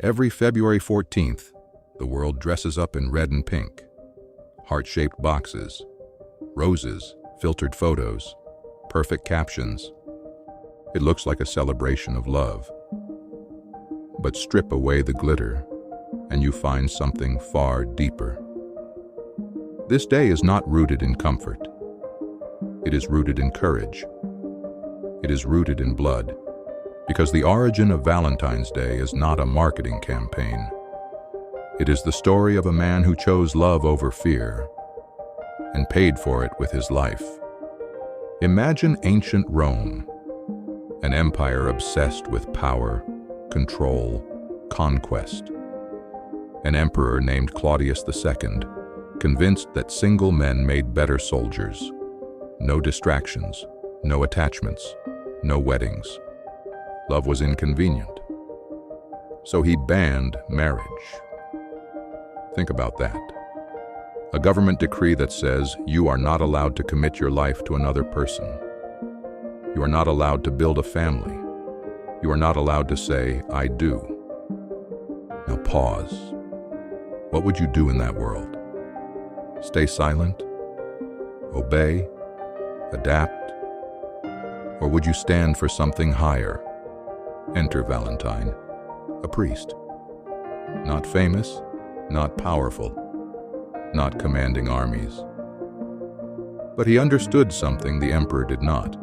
Every February 14th, the world dresses up in red and pink. Heart-shaped boxes, roses, filtered photos, perfect captions. It looks like a celebration of love. But strip away the glitter, and you find something far deeper. This day is not rooted in comfort. It is rooted in courage. It is rooted in blood, because the origin of Valentine's Day is not a marketing campaign. It is the story of a man who chose love over fear and paid for it with his life. Imagine ancient Rome, an empire obsessed with power, control, conquest. An emperor named Claudius II, convinced that single men made better soldiers. No distractions, no attachments, no weddings. Love was inconvenient. So he banned marriage. Think about that. A government decree that says you are not allowed to commit your life to another person. You are not allowed to build a family. You are not allowed to say, I do. Now pause. What would you do in that world? Stay silent? Obey? Adapt? Or would you stand for something higher? Enter Valentine, a priest. Not famous, not powerful, not commanding armies. But he understood something the emperor did not.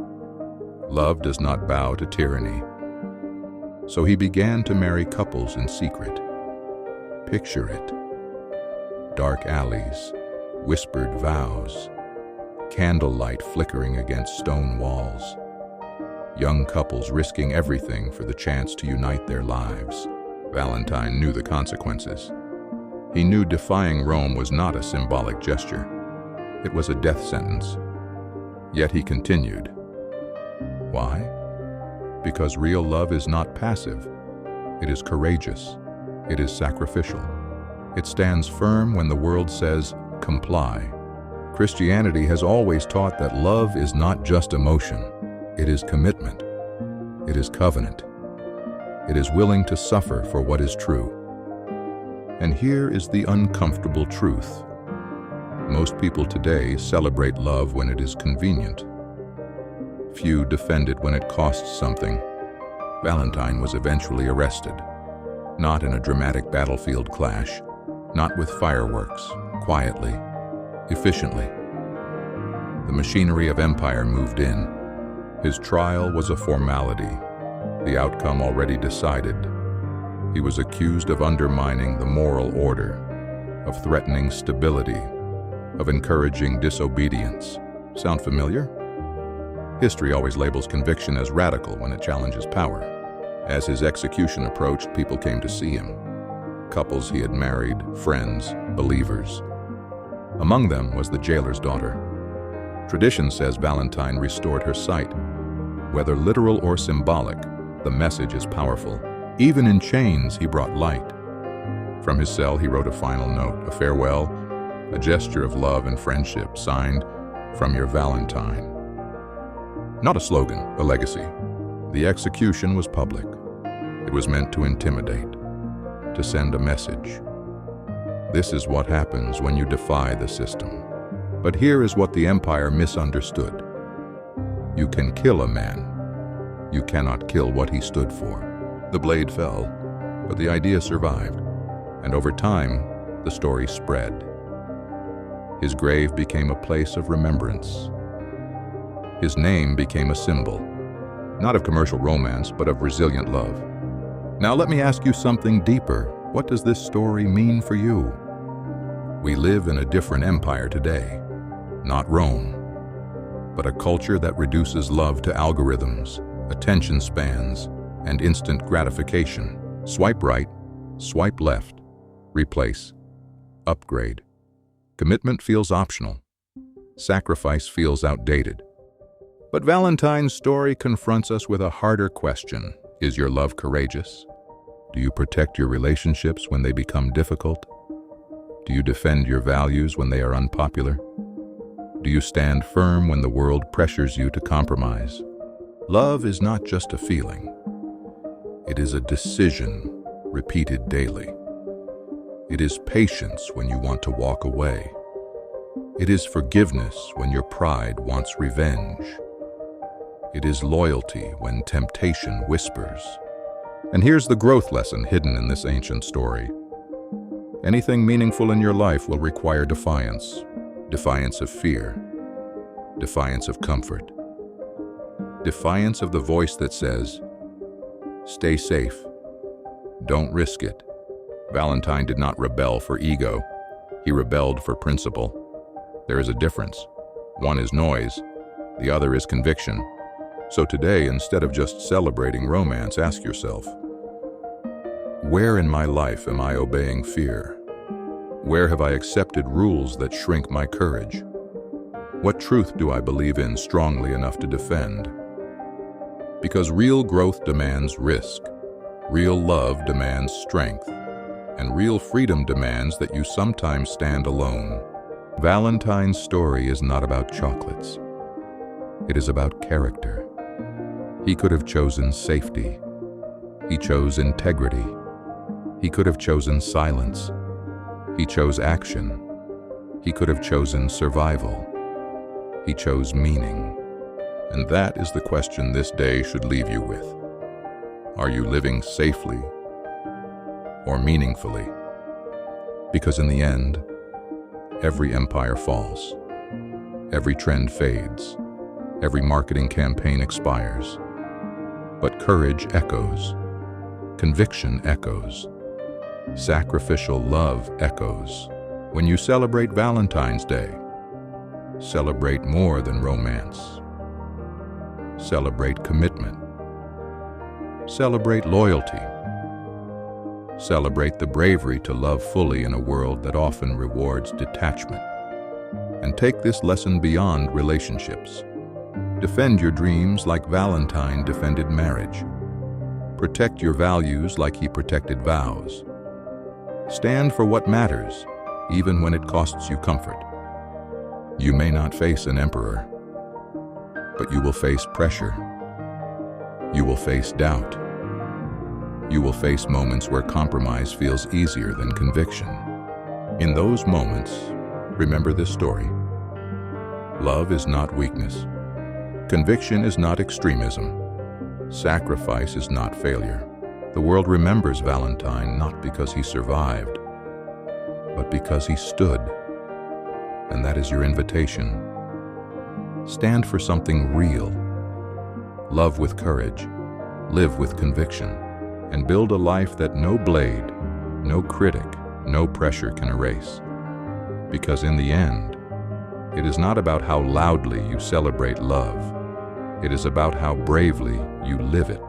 Love does not bow to tyranny. So he began to marry couples in secret. Picture it. Dark alleys, whispered vows, candlelight flickering against stone walls. Young couples risking everything for the chance to unite their lives. Valentine knew the consequences. He knew defying Rome was not a symbolic gesture. It was a death sentence. Yet he continued. Why? Because real love is not passive. It is courageous. It is sacrificial. It stands firm when the world says, comply. Christianity has always taught that love is not just emotion. It is commitment. It is covenant. It is willing to suffer for what is true. And here is the uncomfortable truth. Most people today celebrate love when it is convenient. Few defend it when it costs something. Valentine was eventually arrested. Not in a dramatic battlefield clash. Not with fireworks. Quietly. Efficiently. The machinery of empire moved in. His trial was a formality, the outcome already decided. He was accused of undermining the moral order, of threatening stability, of encouraging disobedience. Sound familiar? History always labels conviction as radical when it challenges power. As his execution approached, people came to see him. Couples he had married, friends, believers. Among them was the jailer's daughter. Tradition says Valentine restored her sight. Whether literal or symbolic, the message is powerful. Even in chains, he brought light. From his cell, he wrote a final note, a farewell, a gesture of love and friendship, signed, "From your Valentine." Not a slogan, a legacy. The execution was public. It was meant to intimidate, to send a message. This is what happens when you defy the system. But here is what the empire misunderstood. You can kill a man. You cannot kill what he stood for. The blade fell, but the idea survived. And over time, the story spread. His grave became a place of remembrance. His name became a symbol, not of commercial romance, but of resilient love. Now let me ask you something deeper. What does this story mean for you? We live in a different empire today. Not Rome, but a culture that reduces love to algorithms, attention spans, and instant gratification. Swipe right, swipe left, replace, upgrade. Commitment feels optional. Sacrifice feels outdated. But Valentine's story confronts us with a harder question. Is your love courageous? Do you protect your relationships when they become difficult? Do you defend your values when they are unpopular? Do you stand firm when the world pressures you to compromise? Love is not just a feeling. It is a decision, repeated daily. It is patience when you want to walk away. It is forgiveness when your pride wants revenge. It is loyalty when temptation whispers. And here's the growth lesson hidden in this ancient story. Anything meaningful in your life will require defiance. Defiance of fear. Defiance of comfort. Defiance of the voice that says, "Stay safe. Don't risk it." Valentine did not rebel for ego. He rebelled for principle. There is a difference. One is noise, the other is conviction. So today, instead of just celebrating romance, ask yourself, where in my life am I obeying fear? Where have I accepted rules that shrink my courage? What truth do I believe in strongly enough to defend? Because real growth demands risk, real love demands strength, and real freedom demands that you sometimes stand alone. Valentine's story is not about chocolates. It is about character. He could have chosen safety. He chose integrity. He could have chosen silence. He chose action. He could have chosen survival. He chose meaning. And that is the question this day should leave you with. Are you living safely or meaningfully? Because in the end, every empire falls. Every trend fades. Every marketing campaign expires. But courage echoes. Conviction echoes. Sacrificial love echoes. When you celebrate Valentine's Day, celebrate more than romance. Celebrate commitment. Celebrate loyalty. Celebrate the bravery to love fully in a world that often rewards detachment. And take this lesson beyond relationships. Defend your dreams like Valentine defended marriage. Protect your values like he protected vows. Stand for what matters, even when it costs you comfort. You may not face an emperor, but you will face pressure. You will face doubt. You will face moments where compromise feels easier than conviction. In those moments, remember this story. Love is not weakness. Conviction is not extremism. Sacrifice is not failure. The world remembers Valentine not because he survived, but because he stood. And that is your invitation. Stand for something real. Love with courage. Live with conviction. And build a life that no blade, no critic, no pressure can erase. Because in the end, it is not about how loudly you celebrate love. It is about how bravely you live it.